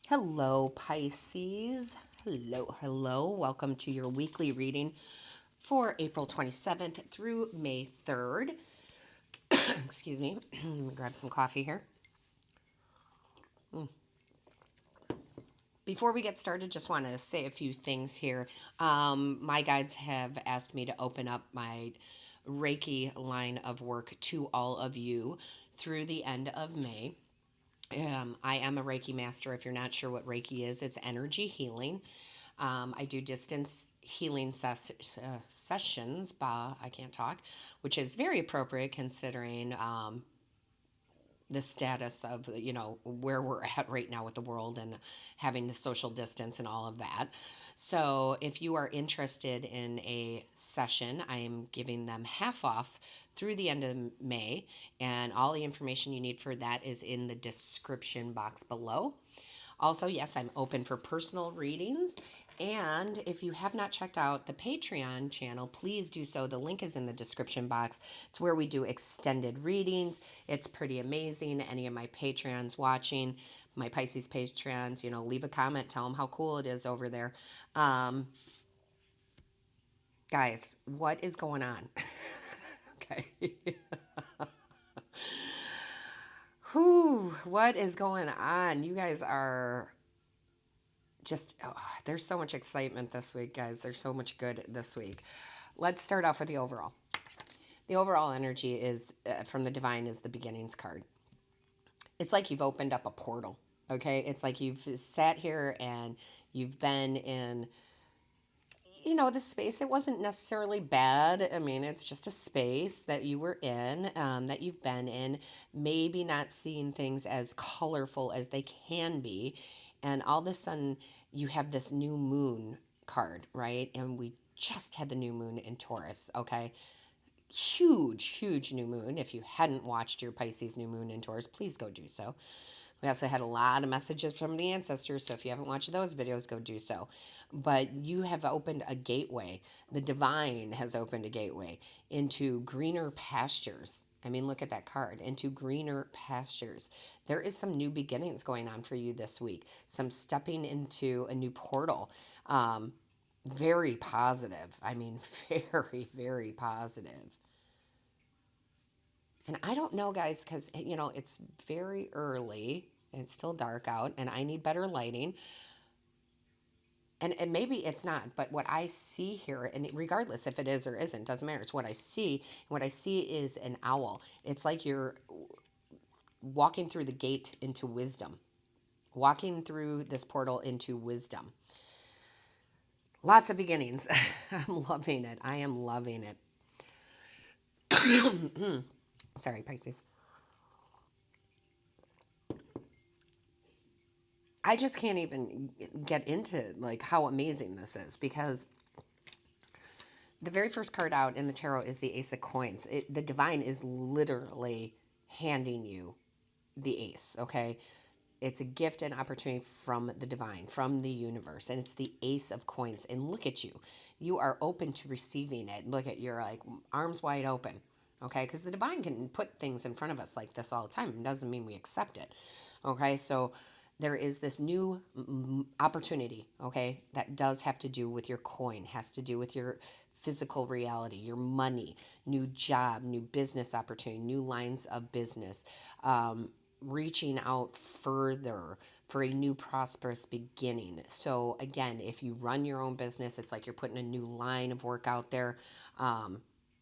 Hello, Pisces. Hello, hello. Welcome to your weekly reading for April 27th through May 3rd. Excuse me. Grab some coffee here. Before we get started, just want to say a few things here. My guides have asked me to open up my Reiki line of work to all of you through the end of May. I am a Reiki master. If you're not sure what Reiki is, it's energy healing. I do distance healing sessions, I can't talk, which is very appropriate considering the status of, where we're at right now with the world and having the social distance and all of that. So if you are interested in a session, I am giving them half off through the end of May, and all the information you need for that is in the description box below. Also, yes, I'm open for personal readings. And if you have not checked out the Patreon channel, please do so. The link is in the description box. It's where we do extended readings. It's pretty amazing. Any of my Patreons watching, my Pisces Patreons, leave a comment. Tell them how cool it is over there. Guys, what is going on? Okay. Whew, what is going on? You guys are just, there's so much excitement this week, guys. There's so much good this week. Let's start off with the overall. The overall energy is, from the Divine, is the beginnings card. It's like you've opened up a portal, okay? It's like you've sat here and you've been in, this space. It wasn't necessarily bad. I mean, it's just a space that you were in, that you've been in, maybe not seeing things as colorful as they can be. And all of a sudden, you have this new moon card, right? And we just had the new moon in Taurus, okay? Huge, huge new moon. If you hadn't watched your Pisces new moon in Taurus, please go do so. We also had a lot of messages from the ancestors, so if you haven't watched those videos, go do so. But you have opened a gateway. The Divine has opened a gateway into greener pastures. I mean, look at that card, into greener pastures. There is some new beginnings going on for you this week, some stepping into a new portal. Very positive. I mean, very, very positive. And I don't know, guys, because, it's very early and it's still dark out and I need better lighting. And maybe it's not, but what I see here, and regardless if it is or isn't, doesn't matter. It's what I see. And what I see is an owl. It's like you're walking through the gate into wisdom, walking through this portal into wisdom. Lots of beginnings. I'm loving it. I am loving it. Sorry, Pisces. I just can't even get into like how amazing this is, because the very first card out in the tarot is the Ace of Coins. The Divine is literally handing you the ace, okay? It's a gift and opportunity from the Divine, from the universe, and it's the Ace of Coins. And look at you. You are open to receiving it. Look at, you're like arms wide open, okay? Because the Divine can put things in front of us like this all the time. It doesn't mean we accept it, okay? So there is this new opportunity, okay, that does have to do with your coin, has to do with your physical reality, your money, new job, new business opportunity, new lines of business, reaching out further for a new prosperous beginning. So again, if you run your own business, it's like you're putting a new line of work out there,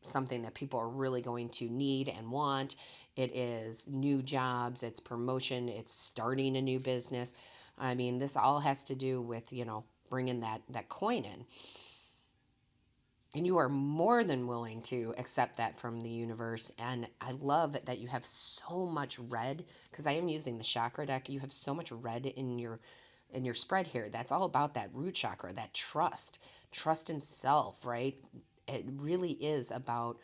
something that people are really going to need and want. It is new jobs, it's promotion, it's starting a new business. I mean, this all has to do with, bringing that coin in. And you are more than willing to accept that from the universe. And I love that you have so much red, because I am using the chakra deck. You have so much red in your spread here. That's all about that root chakra, that trust in self, right? It really is about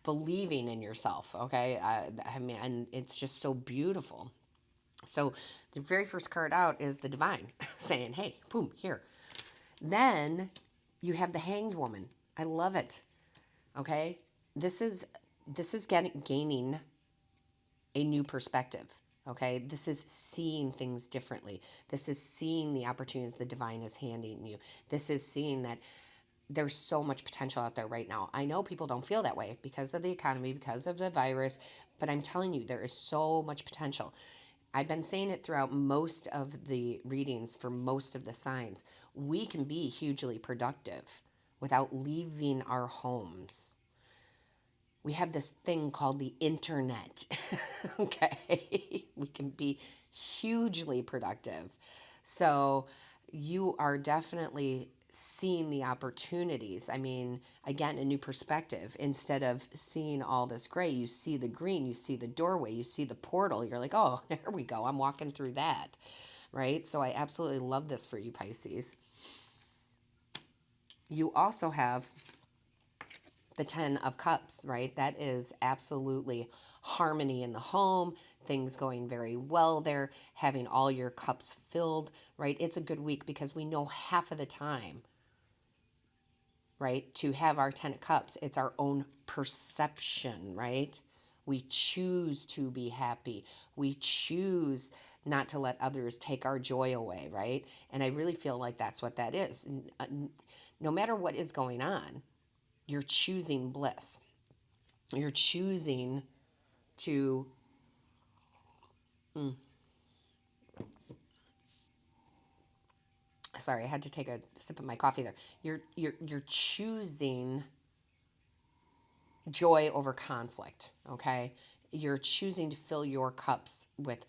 believing in yourself, okay? I mean, and it's just so beautiful. So the very first card out is the Divine saying, hey, boom, here. Then you have the Hanged Woman. I love it, okay? This is gaining a new perspective. Okay, this is seeing things differently. This is seeing the opportunities the divine is handing you. This is seeing that there's so much potential out there right now. I know people don't feel that way because of the economy, because of the virus, but I'm telling you, there is so much potential. I've been saying it throughout most of the readings for most of the signs. We can be hugely productive without leaving our homes. We have this thing called the internet. Okay? We can be hugely productive. So you are definitely seeing the opportunities. I mean, again, a new perspective. Instead of seeing all this gray, you see the green, you see the doorway, you see the portal. You're like, oh, there we go. I'm walking through that. Right? So I absolutely love this for you, Pisces. You also have the 10 of cups, right? That is absolutely harmony in the home, things going very well there, having all your cups filled, right? It's a good week because we know half of the time, right, to have our 10 of cups, it's our own perception, right? We choose to be happy. We choose not to let others take our joy away, right? And I really feel like that's what that is. No matter what is going on, you're choosing bliss. You're choosing to sorry, I had to take a sip of my coffee there. You're choosing joy over conflict, okay? You're choosing to fill your cups with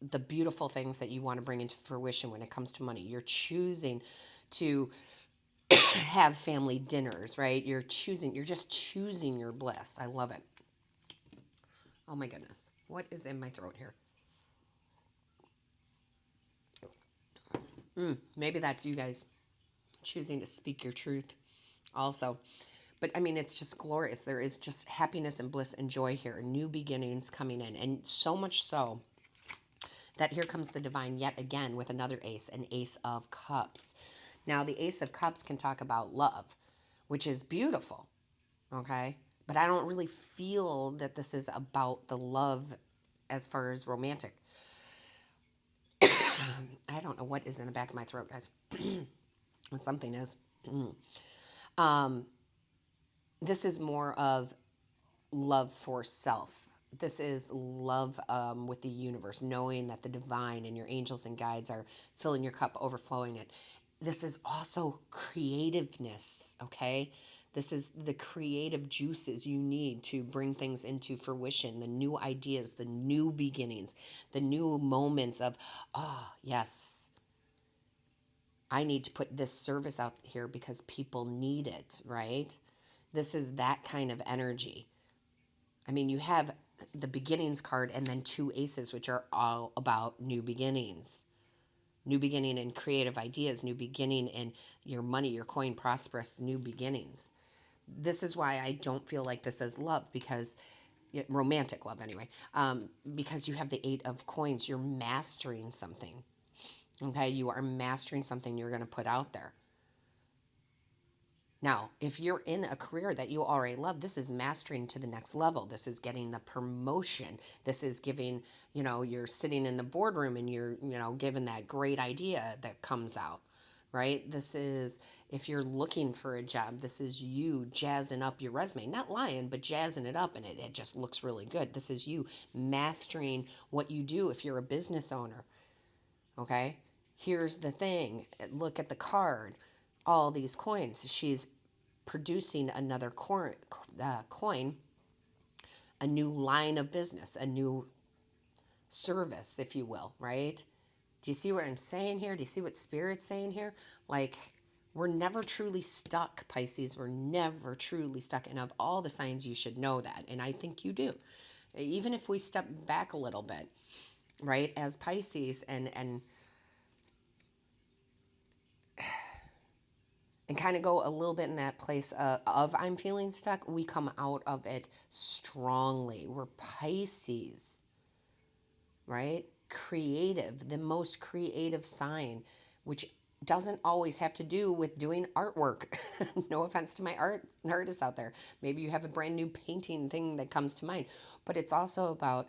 the beautiful things that you want to bring into fruition when it comes to money. You're choosing to have family dinners, right? You're just choosing your bliss. I love it. Oh my goodness. What is in my throat here? Maybe that's you guys choosing to speak your truth also. But I mean, it's just glorious. There is just happiness and bliss and joy here, new beginnings coming in. And so much so that here comes the divine yet again with another ace, an ace of cups. Now, the ace of cups can talk about love, which is beautiful, okay? But I don't really feel that this is about the love as far as romantic. I don't know what is in the back of my throat, guys. Something is. um, this is more of love for self. This is love with the universe, knowing that the divine and your angels and guides are filling your cup, overflowing it. This is also creativeness, okay? This is the creative juices you need to bring things into fruition, the new ideas, the new beginnings, the new moments of, oh, yes, I need to put this service out here because people need it, right? This is that kind of energy. I mean, you have the beginnings card and then two aces, which are all about new beginnings. New beginning in creative ideas, new beginning in your money, your coin, prosperous, new beginnings. This is why I don't feel like this is love, because romantic love anyway, because you have the 8 of coins. You're mastering something, okay? You are mastering something you're going to put out there. Now, if you're in a career that you already love, this is mastering to the next level. This is getting the promotion. This is giving, you're sitting in the boardroom and you're, given that great idea that comes out, right? This is, if you're looking for a job, this is you jazzing up your resume. Not lying, but jazzing it up, and it just looks really good. This is you mastering what you do if you're a business owner, okay? Here's the thing. Look at the card. All these coins. She's producing another coin, a new line of business, a new service, if you will, right? Do you see what I'm saying here? Do you see what Spirit's saying here? Like, we're never truly stuck, Pisces. We're never truly stuck. And of all the signs, you should know that. And I think you do. Even if we step back a little bit, right, as Pisces and kind of go a little bit in that place of I'm feeling stuck, we come out of it strongly. We're Pisces, right? Creative, the most creative sign, which doesn't always have to do with doing artwork. No offense to my artists out there. Maybe you have a brand new painting thing that comes to mind, but it's also about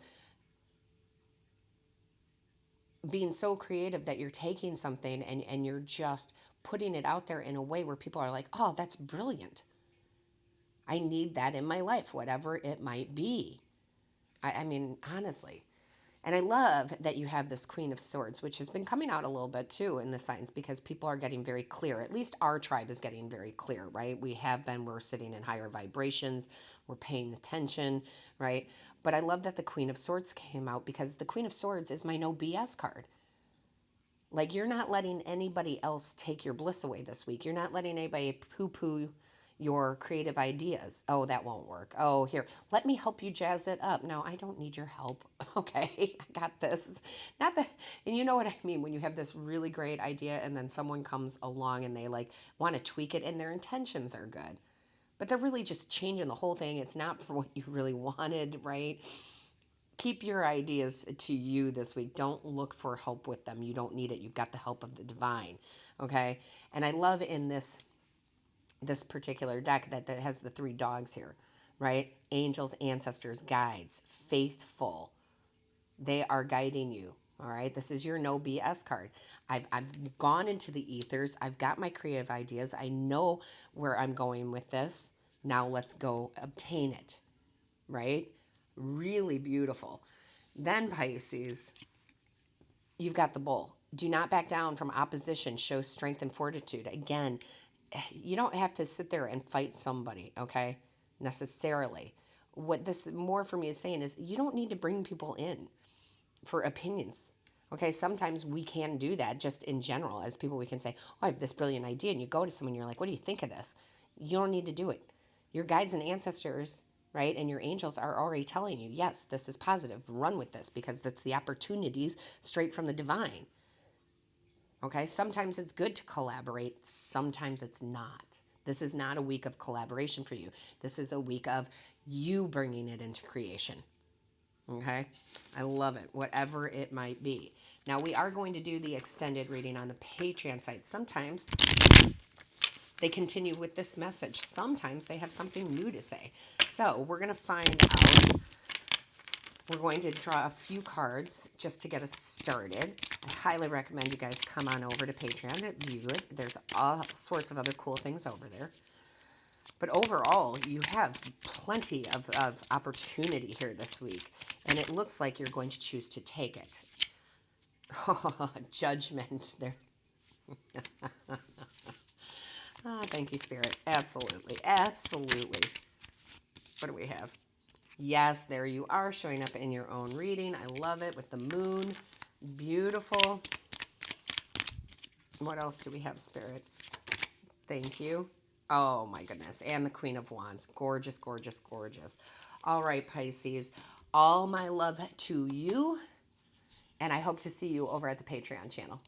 being so creative that you're taking something and you're just putting it out there in a way where people are like, oh, that's brilliant. I need that in my life, whatever it might be. I mean, honestly. And I love that you have this Queen of Swords, which has been coming out a little bit too in the signs because people are getting very clear. At least our tribe is getting very clear, right? We're sitting in higher vibrations, we're paying attention, right? But I love that the Queen of Swords came out because the Queen of Swords is my no BS card. Like, you're not letting anybody else take your bliss away this week. You're not letting anybody poo-poo your creative ideas. Oh, that won't work. Oh, here, let me help you jazz it up. No, I don't need your help. Okay, I got this. Not that, and you know what I mean when you have this really great idea and then someone comes along and they like want to tweak it and their intentions are good. But they're really just changing the whole thing. It's not for what you really wanted, right? Keep your ideas to you this week. Don't look for help with them. You don't need it. You've got the help of the divine. Okay? And I love in this particular deck that has the 3 dogs here, right? Angels, ancestors, guides, faithful. They are guiding you. All right. This is your no BS card. I've gone into the ethers. I've got my creative ideas. I know where I'm going with this. Now let's go obtain it. Right? Really beautiful. Then Pisces, you've got the bull. Do not back down from opposition. Show strength and fortitude. Again, you don't have to sit there and fight somebody, okay? Necessarily. What this more for me is saying is you don't need to bring people in for opinions. Okay, sometimes we can do that just in general. As people, we can say, oh, I have this brilliant idea. And you go to someone, you're like, what do you think of this? You don't need to do it. Your guides and ancestors, right, and your angels are already telling you, yes, this is positive. Run with this because that's the opportunities straight from the divine. Okay, sometimes it's good to collaborate. Sometimes it's not. This is not a week of collaboration for you. This is a week of you bringing it into creation. Okay, I love it, whatever it might be. Now, we are going to do the extended reading on the Patreon site. Sometimes they continue with this message. Sometimes they have something new to say. So we're going to find out. We're going to draw a few cards just to get us started. I highly recommend you guys come on over to Patreon to view it. There's all sorts of other cool things over there. But overall, you have plenty of opportunity here this week. And it looks like you're going to choose to take it. Oh, judgment there. Thank you, Spirit. Absolutely. Absolutely. What do we have? Yes, there you are showing up in your own reading. I love it with the moon. Beautiful. What else do we have, Spirit? Thank you. Oh, my goodness. And the Queen of Wands. Gorgeous, gorgeous, gorgeous. All right, Pisces. All my love to you. And I hope to see you over at the Patreon channel.